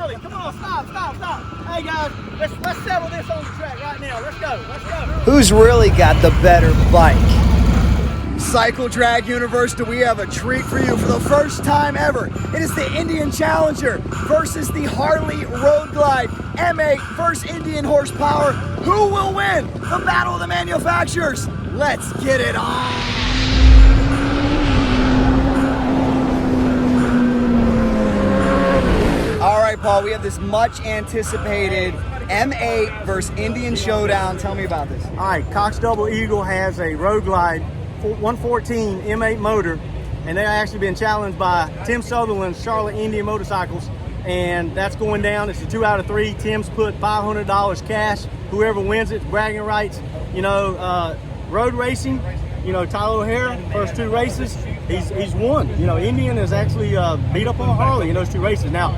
Harley, come on, stop. Hey guys, let's settle this on the track right now. Let's go. Who's really got the better bike? Cycle Drag Universe, do we have a treat for you for the first time ever? It is the Indian Challenger versus the Harley Road Glide M8 versus Indian horsepower. Who will win the battle of the manufacturers? Let's get it on. All right, Paul, we have this much anticipated M8 versus Indian showdown. Tell me about this. All right, Cox Double Eagle has a Road Glide 114 M8 motor, and they've actually been challenged by Tim Sutherland's Charlotte Indian Motorcycles, and that's going down. It's a 2 out of 3. Tim's put $500 cash. Whoever wins it, bragging rights. You know, road racing, you know, Tyler O'Hara, first 2 races, he's won. You know, Indian has actually beat up on Harley in those 2 races. Now,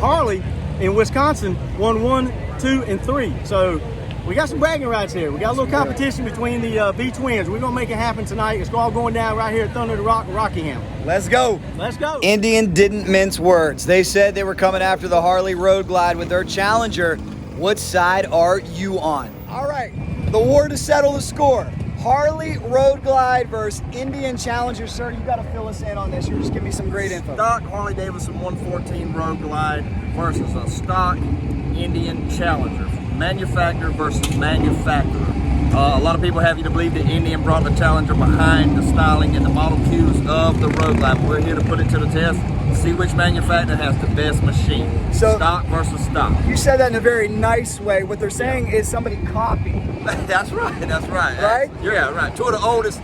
Harley in Wisconsin won 1, 2, and 3. So we got some bragging rights here. We got a little competition between the V twins. We're gonna make it happen tonight. It's all going down right here at Thunder Rock, Rockingham. Let's go. Let's go. Indian didn't mince words. They said they were coming after the Harley Road Glide with their challenger. What side are you on? All right, the war to settle the score. Harley Road Glide versus Indian Challenger. Sir, you got to fill us in on this. You're just giving me some great info. Stock Harley Davidson 114 Road Glide versus a stock Indian Challenger. Manufacturer versus manufacturer. A lot of people have you to believe the Indian brought the Challenger behind the styling and the model cues of the Road Glide. We're here to put it to the test, see which manufacturer has the best machine. So, stock versus stock. You said that in a very nice way. What they're saying is somebody copied. That's right. Right? Yeah, right. 2 of the oldest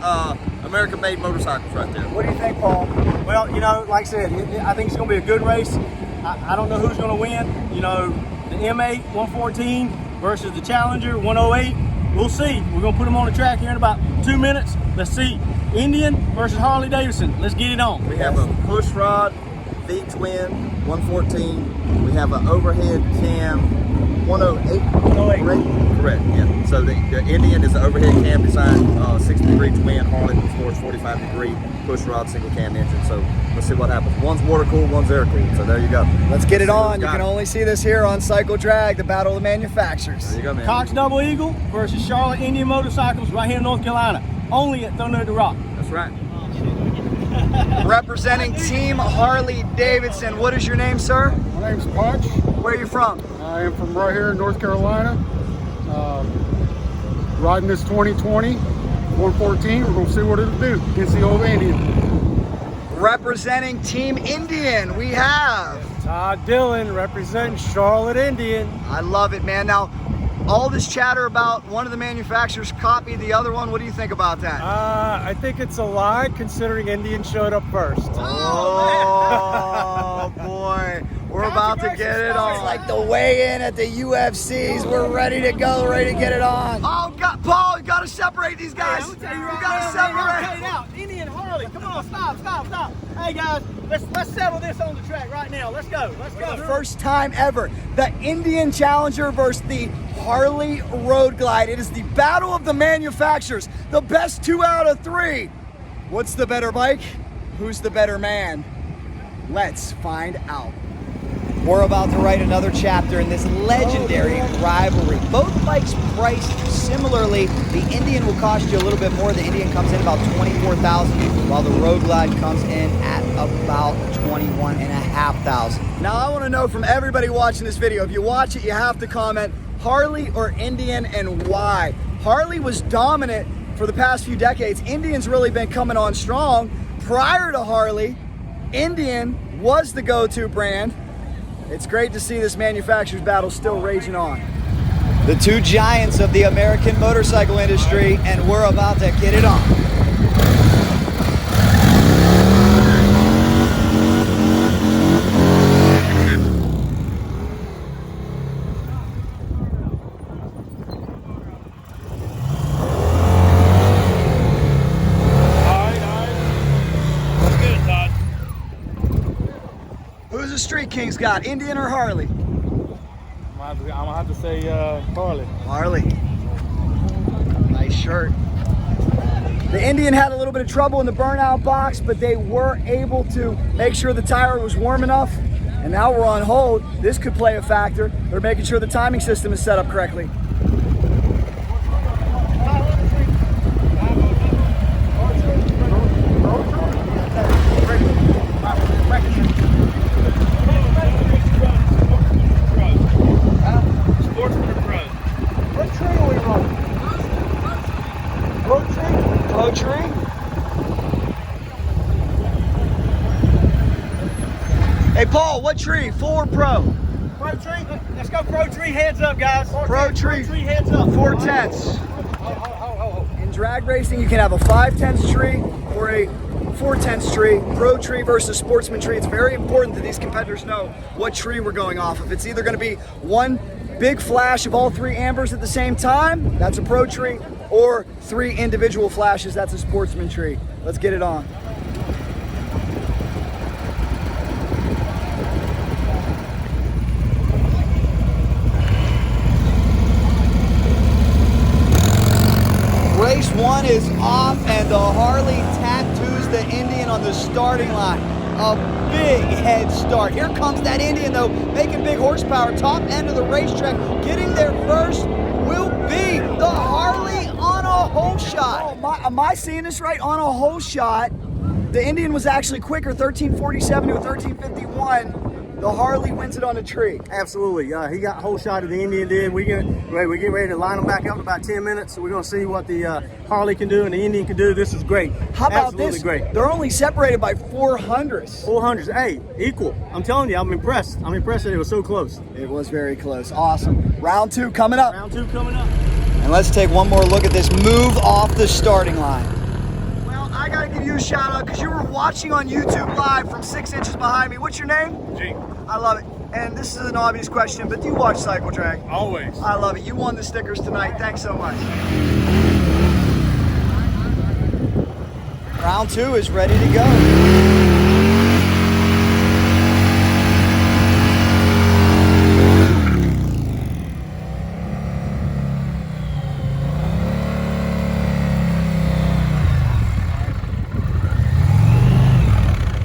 American-made motorcycles right there. What do you think, Paul? Well, you know, like I said, I think it's going to be a good race. I don't know who's going to win. You know, the M8 114 versus the Challenger 108. We'll see. We're going to put them on the track here in about 2 minutes. Let's see. Indian versus Harley Davidson. Let's get it on. We have a push rod V-twin 114. We have an overhead cam 108. 108. Correct, yeah. So the Indian is the overhead cam designed 60-degree twin. Harley was 45-degree push rod single cam engine. So let's see what happens. One's water cooled, one's air cooled. So there you go. Let's get it on. You can only see this here on Cycle Drag, the battle of the manufacturers. There you go, man. Cox Double Eagle versus Charlotte Indian Motorcycles right here in North Carolina. Only at Thunder Rock. That's right. Representing Team Harley Davidson. What is your name, sir? My name's Punch. Where are you from? I am from right here in North Carolina. Riding this 2020 114. We're going to see what it'll do against the old Indian. Representing Team Indian, we have Todd Dillon representing Charlotte Indian. I love it, man. Now, all this chatter about one of the manufacturers copied the other one. What do you think about that? I think it's a lie, considering Indian showed up first. Oh, boy. We're about to get it on. It's like the weigh-in at the UFCs. We're ready to go, ready to get it on. Oh, God, Paul, you got to separate these guys. You got to separate. Out. Indian Harley, come on, stop. Hey, guys, let's settle this on the track right now. Let's go. For the first time ever, the Indian Challenger versus the Harley Road Glide. It is the battle of the manufacturers. The best 2 out of 3. What's the better bike? Who's the better man? Let's find out. We're about to write another chapter in this legendary rivalry. Both bikes priced similarly. The Indian will cost you a little bit more. The Indian comes in about $24,000, while the Road Glide comes in at about $21,500. Now I want to know from everybody watching this video, if you watch it, you have to comment Harley or Indian and why. Harley was dominant for the past few decades. Indian's really been coming on strong. Prior to Harley, Indian was the go-to brand. It's great to see this manufacturer's battle still raging on. The 2 giants of the American motorcycle industry, and we're about to get it on. Who's the Street Kings got, Indian or Harley? I'm gonna have to say Harley. Harley. Nice shirt. The Indian had a little bit of trouble in the burnout box, but they were able to make sure the tire was warm enough. And now we're on hold. This could play a factor. They're making sure the timing system is set up correctly. Hey Paul, what tree? Full or pro? Pro tree. Let's go pro tree. Heads up, guys. Pro tree. Heads up. 4/10. In drag racing, you can have a 5/10 tree or a 4/10 tree. Pro tree versus sportsman tree. It's very important that these competitors know what tree we're going off of. It's either going to be one big flash of all 3 ambers at the same time, that's a pro tree, or 3 individual flashes, that's a sportsman tree. Let's get it on. Race 1 is off, and the Harley tattoos the Indian on the starting line. A big head start. Here comes that Indian, though, making big horsepower. Top end of the racetrack. Getting there first will be the Harley on a hole shot. Oh, am I seeing this right? On a hole shot. The Indian was actually quicker, 13:47 to a 13:51. The Harley wins it on a tree. Absolutely. He got a whole shot of the Indian did. We get ready to line them back up in about 10 minutes. So we're going to see what the Harley can do and the Indian can do. This is great. How about absolutely this? Great. They're only separated by 400s. 400s. Hey, equal. I'm telling you, I'm impressed. I'm impressed that it was so close. It was very close. Awesome. Round 2 coming up. Round 2 coming up. And let's take one more look at this move off the starting line. Well, I got to give you a shout out because you were watching on YouTube live from 6 inches behind me. What's your name? G. I love it. And this is an obvious question, but do you watch Cycle Drag? Always. I love it. You won the stickers tonight. Thanks so much. Round 2 is ready to go.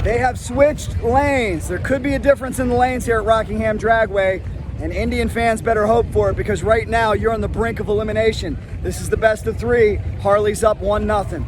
They have switched lanes. There could be a difference in the lanes here at Rockingham Dragway, and Indian fans better hope for it because right now you're on the brink of elimination. This is the best of 3. Harley's up 1-0.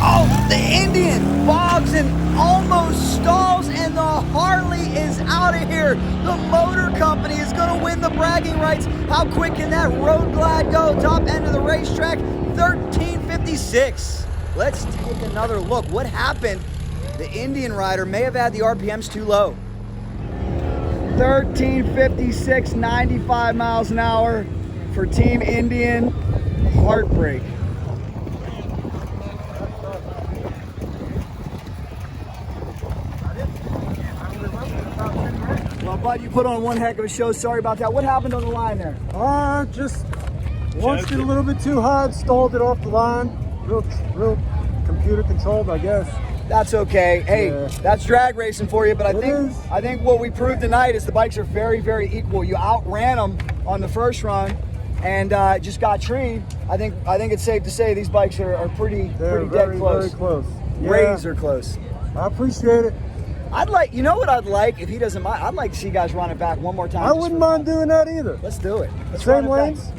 Oh, the Indian bogs and almost stalls, and the Harley is out of here. The motor company is going to win the bragging rights. How quick can that Road Glide go? Top end of the racetrack, 13:56. Let's take another look. What happened? The Indian rider may have had the RPMs too low. 13:56, 95 miles an hour for Team Indian. Heartbreak. Well, bud, you put on one heck of a show. Sorry about that. What happened on the line there? Just launched it a little bit too high, stalled it off the line. Real computer controlled, I guess. That's okay. Hey, Yeah. that's drag racing for you. But I It think what we proved tonight is the bikes are very, very equal. You outran them on the first run, and just got treed. I think it's safe to say these bikes are pretty They're dead close. very close. Yeah, Razor close. I appreciate it. You know what I'd like, if he doesn't mind, I'd like to see you guys run it back one more time. I just wouldn't for mind fun. doing that either. Let's do it. Let's Same run it back. lanes?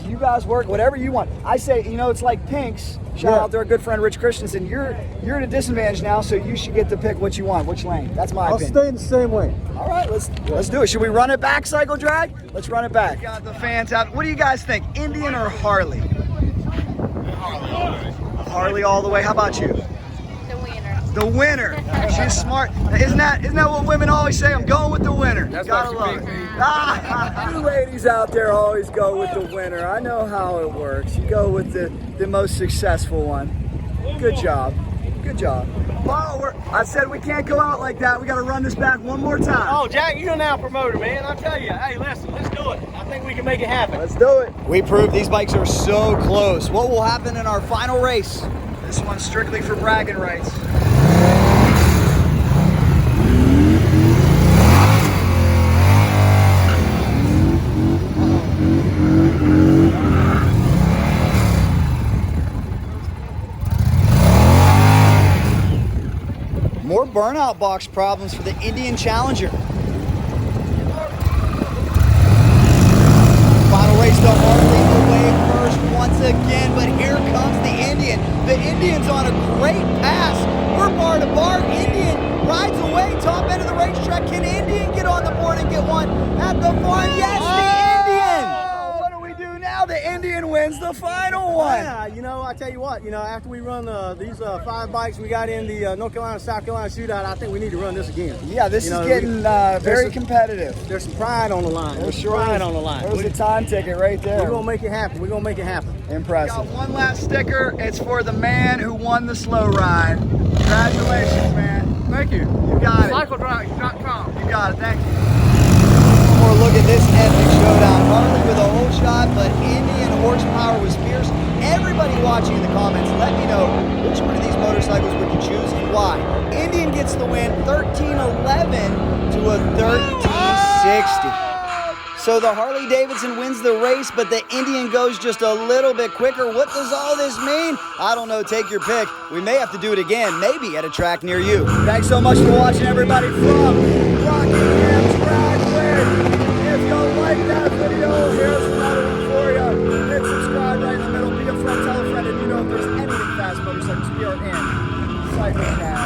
You guys work whatever you want. I say, it's like Pink's. Shout Yeah. out to our good friend Rich Christensen. You're at a disadvantage now, so you should get to pick what you want, which lane. That's my I'll opinion. stay in the same lane. All right, let's do it. Should we run it back, Cycle Drag? Let's run it back. Got the fans out. What do you guys think, Indian or Harley? Harley all the way. How about you? The winner. She's smart. Isn't that what women always say? I'm going with the winner. That's Gotta what love you it. You ladies out there always go with the winner. I know how it works. You go with the most successful one. Good job. Good job. Paul, I said we can't go out like that. We got to run this back one more time. Oh, Jack, you're now a promoter, man. I tell you, hey, listen, let's do it. I think we can make it happen. Let's do it. We proved these bikes are so close. What will happen in our final race? This one's strictly for bragging rights. burnout box problems for the Indian Challenger. Final race to Harley away first once again, but here comes the Indian. The Indian's on a great pass. We're bar to bar. Indian rides away, top end of the racetrack. Can Indian get on the board and get one at the farm? Yes, the Indian! What do we do now? The Indian wins the final one. Yeah, you know, I tell you what, you know, after we run these 5 bikes we got in the North Carolina, South Carolina shootout, I think we need to run this again. Yeah, this You is know, getting very competitive. There's some pride on the line. There's some pride on the line. There's a time ticket right there. We're gonna make it happen. We're gonna make it happen. Impressive. Got one last sticker. It's for the man who won the slow ride. Congratulations, man. Thank you. You got it. CycleDrive.com. You got it. Thank you. One more look at this epic showdown. Harley with a whole shot, but Indian horsepower was fierce. Everybody watching in the comments, let me know which one of these motorcycles would you choose and why. Indian gets the win, 1311 to a 1360. So the Harley Davidson wins the race, but the Indian goes just a little bit quicker. What does all this mean? I don't know. Take your pick. We may have to do it again, maybe at a track near you. Thanks so much for watching, everybody, from Rockingham's Driveway. If you like that video, here's another one for you. Hit subscribe right in the middle. Be a friend, tell a friend, and you know if there's anything fast motorcycles, we are in Cycle Cast.